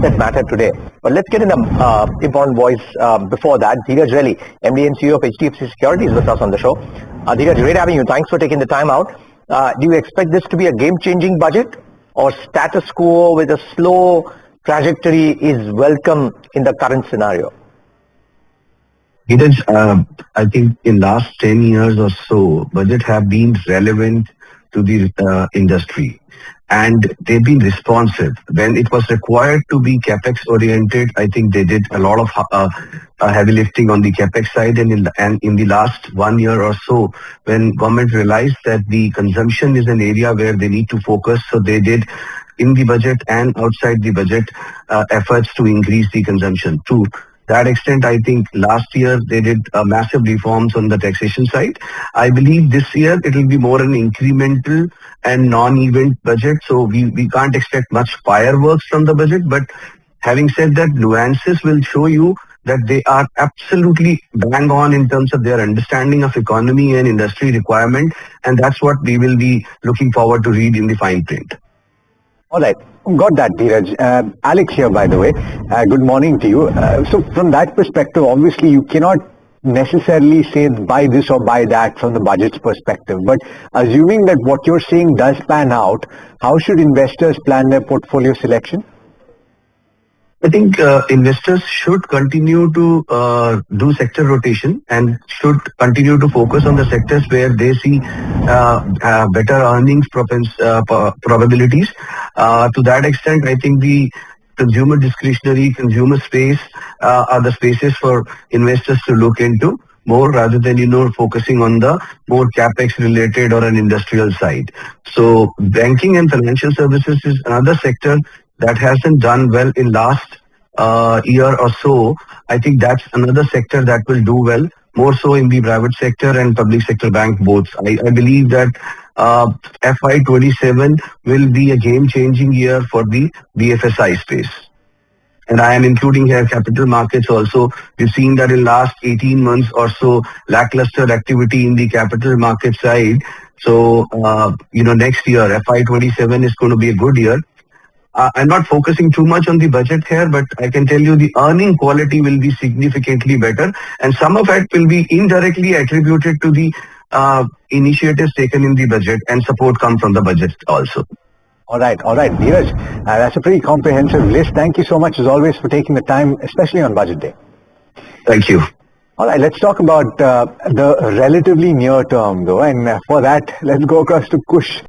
that matter today. But let's get in the important voice before that. Dhiraj Relli, MD and CEO of HDFC Securities, with us on the show. Dhiraj, great having you. Thanks for taking the time out. Do you expect this to be a game-changing budget, or status quo with a slow trajectory is welcome in the current scenario? Dhiraj, I think in last 10 years or so, budget have been relevant to the industry, and they've been responsive. When it was required to be capex oriented, I think they did a lot of heavy lifting on the capex side, and in the last 1 year or so, when government realized that the consumption is an area where they need to focus, so they did in the budget and outside the budget efforts to increase the consumption. To that extent, I think last year they did massive reforms on the taxation side. I believe this year it will be more an incremental and non-event budget, so we can't expect much fireworks from the budget. But having said that, nuances will show you that they are absolutely bang on in terms of their understanding of economy and industry requirement, and that's what we will be looking forward to read in the fine print. All right, got that, Dhiraj. Alex here, by the way. Good morning to you. So from that perspective, obviously you cannot necessarily say buy this or buy that from the budget's perspective. But assuming that what you're saying does pan out, how should investors plan their portfolio selection? I think investors should continue to do sector rotation and should continue to focus on the sectors where they see better earnings probabilities. To that extent, I think the consumer discretionary, consumer space are the spaces for investors to look into more, rather than focusing on the more capex related or an industrial side. So banking and financial services is another sector that hasn't done well in last year or so. I think that's another sector that will do well, more so in the private sector and public sector bank both. I believe that FY27 will be a game-changing year for the BFSI space. And I am including here capital markets also. We've seen that in last 18 months or so, lackluster activity in the capital market side. So, next year, FY27 is going to be a good year. I'm not focusing too much on the budget here, but I can tell you the earning quality will be significantly better, and some of it will be indirectly attributed to the initiatives taken in the budget, and support come from the budget also. All right, Dhiraj, that's a pretty comprehensive list. Thank you so much as always for taking the time, especially on budget day. Thank you. All right, let's talk about the relatively near term though, and for that, let's go across to Kush.